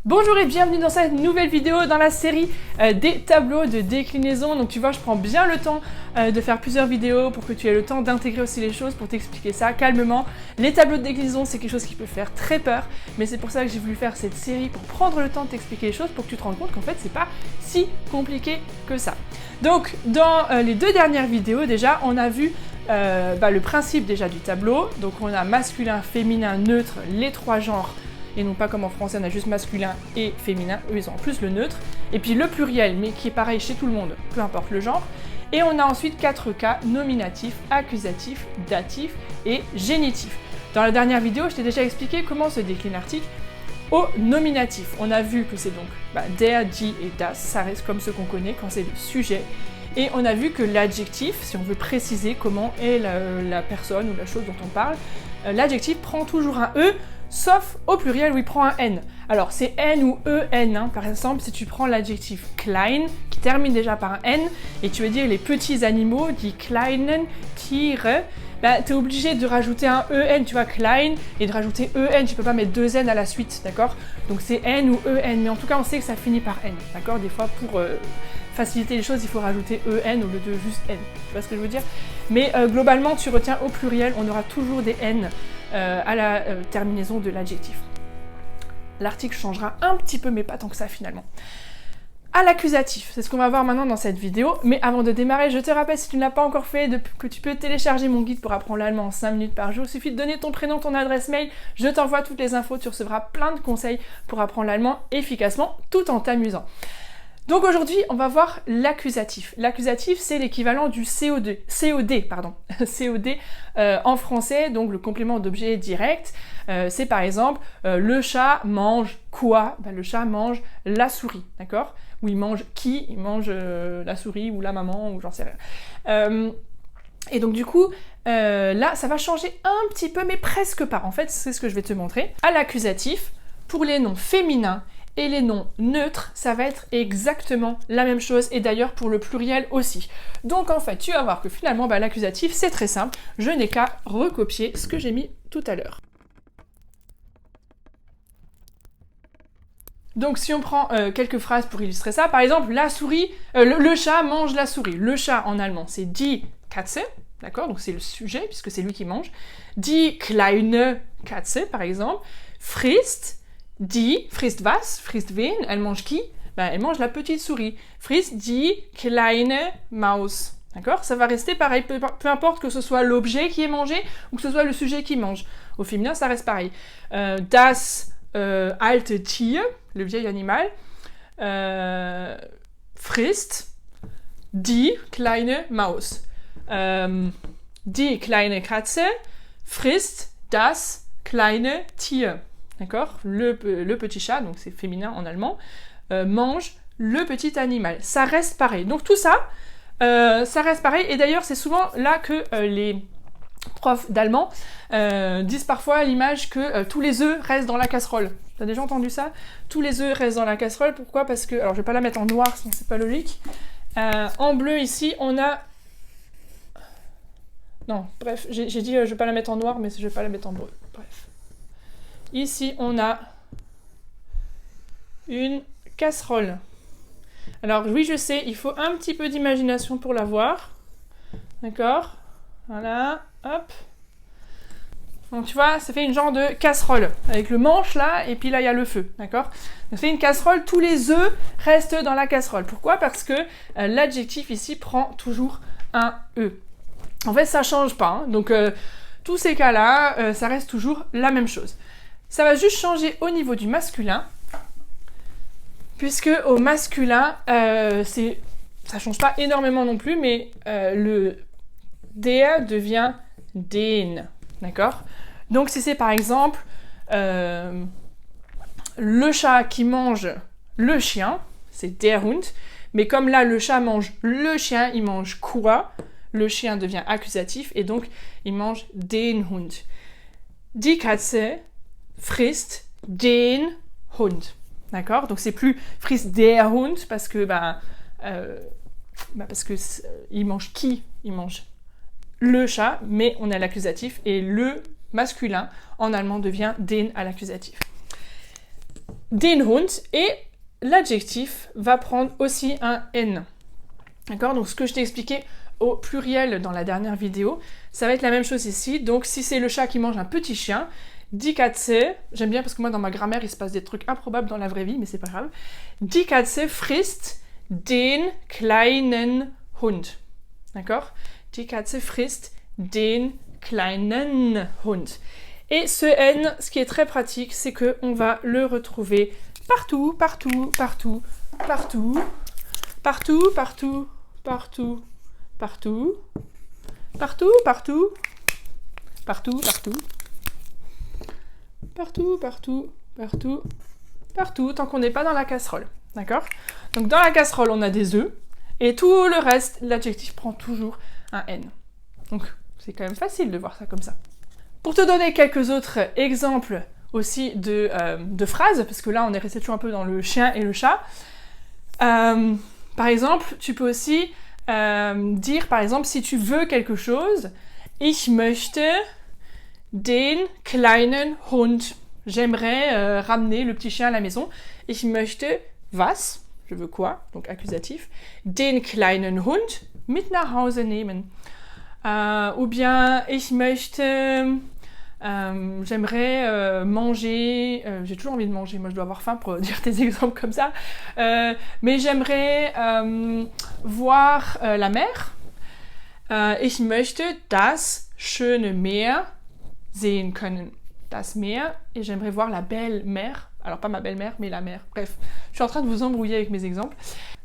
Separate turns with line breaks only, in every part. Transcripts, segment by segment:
Bonjour et bienvenue dans cette nouvelle vidéo dans la série des tableaux de déclinaison. Donc tu vois, je prends bien le temps de faire plusieurs vidéos pour que tu aies le temps d'intégrer aussi les choses, pour t'expliquer ça calmement. Les tableaux de déclinaison, c'est quelque chose qui peut faire très peur, mais c'est pour ça que j'ai voulu faire cette série, pour prendre le temps de t'expliquer les choses, pour que tu te rendes compte qu'en fait, c'est pas si compliqué que ça. Donc dans les deux dernières vidéos déjà, on a vu le principe déjà du tableau. Donc on a masculin, féminin, neutre, les trois genres, et non pas comme en français on a juste masculin et féminin, eux ils ont en plus le neutre, et puis le pluriel, mais qui est pareil chez tout le monde, peu importe le genre, et on a ensuite 4 cas, nominatif, accusatif, datif et génitif. Dans la dernière vidéo, je t'ai déjà expliqué comment se décline l'article au nominatif. On a vu que c'est donc der, die et das, ça reste comme ce qu'on connaît quand c'est le sujet, et on a vu que l'adjectif, si on veut préciser comment est la personne ou la chose dont on parle, l'adjectif prend toujours un E, sauf au pluriel où il prend un N. Alors c'est N ou EN, hein. Par exemple, si tu prends l'adjectif klein, qui termine déjà par un N, et tu veux dire les petits animaux, die kleinen Tiere, tu es obligé de rajouter un EN, tu vois, klein, et de rajouter EN, tu peux pas mettre deux N à la suite, d'accord? Donc c'est N ou EN, mais en tout cas on sait que ça finit par N, d'accord? Des fois pour faciliter les choses, il faut rajouter EN au lieu de juste N, tu vois ce que je veux dire? Mais globalement, tu retiens au pluriel, on aura toujours des N à la terminaison de l'adjectif. L'article changera un petit peu, mais pas tant que ça finalement. À l'accusatif, c'est ce qu'on va voir maintenant dans cette vidéo, mais avant de démarrer, je te rappelle, si tu ne l'as pas encore fait, que tu peux télécharger mon guide pour apprendre l'allemand en 5 minutes par jour. Il suffit de donner ton prénom, ton adresse mail, je t'envoie toutes les infos, tu recevras plein de conseils pour apprendre l'allemand efficacement, tout en t'amusant. Donc aujourd'hui, on va voir l'accusatif. L'accusatif, c'est l'équivalent du COD en français, donc le complément d'objet direct. C'est par exemple, le chat mange quoi? Le chat mange la souris, d'accord? Ou il mange qui? Il mange la souris ou la maman, ou j'en sais rien. Et donc du coup, là, ça va changer un petit peu, mais presque pas. En fait, c'est ce que je vais te montrer. À l'accusatif, pour les noms féminins, et les noms neutres, ça va être exactement la même chose, et d'ailleurs pour le pluriel aussi. Donc en fait, tu vas voir que finalement, l'accusatif, c'est très simple. Je n'ai qu'à recopier ce que j'ai mis tout à l'heure. Donc si on prend quelques phrases pour illustrer ça, par exemple, la souris, le chat mange la souris. Le chat en allemand, c'est die Katze, d'accord? Donc c'est le sujet, puisque c'est lui qui mange. Die kleine Katze, par exemple, frisst. Die frisst was? Frisst wen? Elle mange qui? Elle mange la petite souris. Frisst die kleine Maus. D'accord? Ça va rester pareil, peu importe que ce soit l'objet qui est mangé ou que ce soit le sujet qui mange. Au féminin, ça reste pareil. Das alte Tier, le vieil animal, frisst die kleine Maus. Die kleine Katze frisst das kleine Tier. D'accord? Le petit chat, donc c'est féminin en allemand, mange le petit animal. Ça reste pareil. Donc tout ça, ça reste pareil. Et d'ailleurs, c'est souvent là que les profs d'allemand disent parfois à l'image que tous les œufs restent dans la casserole. T'as déjà entendu ça? Tous les œufs restent dans la casserole. Pourquoi? Parce que, alors je vais pas la mettre en noir, sinon c'est pas logique. En bleu ici, on a... Non, bref, j'ai dit je vais pas la mettre en noir, mais je vais pas la mettre en bleu. Bref. Ici, on a une casserole. Alors oui, je sais, il faut un petit peu d'imagination pour la voir. D'accord? Voilà, hop. Donc tu vois, ça fait une genre de casserole, avec le manche là, et puis là, il y a le feu, d'accord? Donc ça fait une casserole, tous les œufs restent dans la casserole. Pourquoi? Parce que l'adjectif ici prend toujours un E. En fait, ça change pas, hein. Donc tous ces cas-là, ça reste toujours la même chose. Ça va juste changer au niveau du masculin, puisque au masculin, ça change pas énormément non plus, mais le der devient den, d'accord? Donc si c'est par exemple le chat qui mange le chien, c'est der Hund, mais comme là le chat mange le chien, il mange quoi? Le chien devient accusatif, et donc il mange den Hund. Die Katze frisst den Hund. D'accord? Donc c'est plus frisst der Hund parce que il mange qui? Il mange le chat, mais on a l'accusatif, et le masculin en allemand devient den à l'accusatif. den Hund, et l'adjectif va prendre aussi un N. D'accord? Donc ce que je t'ai expliqué au pluriel dans la dernière vidéo, ça va être la même chose ici. Donc si c'est le chat qui mange un petit chien, die Katze, j'aime bien parce que moi dans ma grammaire il se passe des trucs improbables dans la vraie vie, mais c'est pas grave. Die Katze frisst den kleinen Hund. D'accord? Die Katze frisst den kleinen Hund. Et ce N, ce qui est très pratique, c'est qu'on va le retrouver partout, partout, partout, partout, partout, partout, partout, partout, partout, partout, partout, partout, partout, partout, partout, partout, tant qu'on n'est pas dans la casserole. D'accord? Donc dans la casserole, on a des œufs, et tout le reste, l'adjectif prend toujours un N. Donc c'est quand même facile de voir ça comme ça. Pour te donner quelques autres exemples aussi de phrases, parce que là on est resté toujours un peu dans le chien et le chat. Par exemple, tu peux aussi dire, par exemple, si tu veux quelque chose, ich möchte den kleinen Hund. J'aimerais ramener le petit chien à la maison. Ich möchte was? Je veux quoi? Donc accusatif. Den kleinen Hund mit nach Hause nehmen. Ou bien ich möchte... j'aimerais manger, j'ai toujours envie de manger, moi je dois avoir faim pour dire des exemples comme ça, mais j'aimerais voir la mer. Ich möchte das schöne Meer sehen können. Das Meer, et j'aimerais voir la belle mer. Alors pas ma belle-mère, mais la mer. Bref, je suis en train de vous embrouiller avec mes exemples.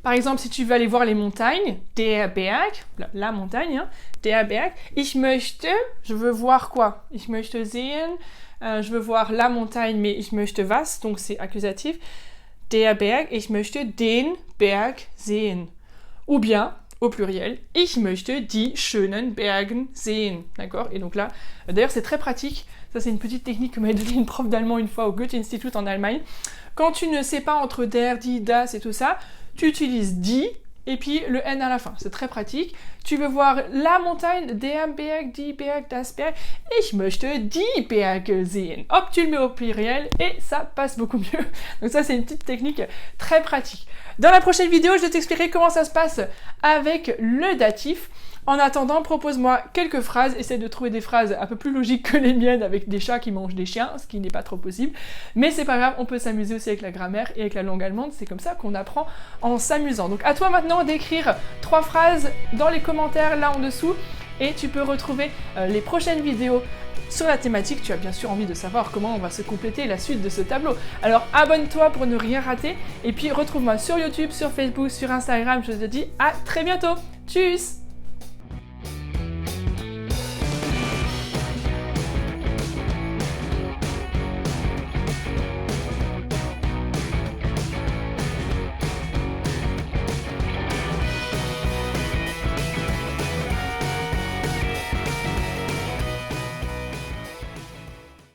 Par exemple, si tu veux aller voir les montagnes, der Berg, la montagne, hein, der Berg. Ich möchte, je veux voir quoi? Ich möchte sehen, je veux voir la montagne, mais ich möchte was, donc c'est accusatif. Der Berg, ich möchte den Berg sehen. Ou bien, au pluriel, ich möchte die schönen Bergen sehen. D'accord? Et donc là, d'ailleurs c'est très pratique. Ça, c'est une petite technique que m'a donnée une prof d'allemand une fois au Goethe-Institut en Allemagne. Quand tu ne sais pas entre der, die, das et tout ça, tu utilises die et puis le N à la fin. C'est très pratique. Tu veux voir la montagne, der Berg, die Berg, das Berg. Ich möchte die Berge sehen. Hop, tu le mets au pluriel et ça passe beaucoup mieux. Donc ça, c'est une petite technique très pratique. Dans la prochaine vidéo, je t'expliquerai comment ça se passe avec le datif. En attendant, propose-moi quelques phrases, essaie de trouver des phrases un peu plus logiques que les miennes avec des chats qui mangent des chiens, ce qui n'est pas trop possible. Mais c'est pas grave, on peut s'amuser aussi avec la grammaire et avec la langue allemande, c'est comme ça qu'on apprend en s'amusant. Donc à toi maintenant d'écrire 3 phrases dans les commentaires là en dessous et tu peux retrouver les prochaines vidéos sur la thématique. Tu as bien sûr envie de savoir comment on va se compléter la suite de ce tableau. Alors abonne-toi pour ne rien rater et puis retrouve-moi sur YouTube, sur Facebook, sur Instagram. Je te dis à très bientôt. Tchuss!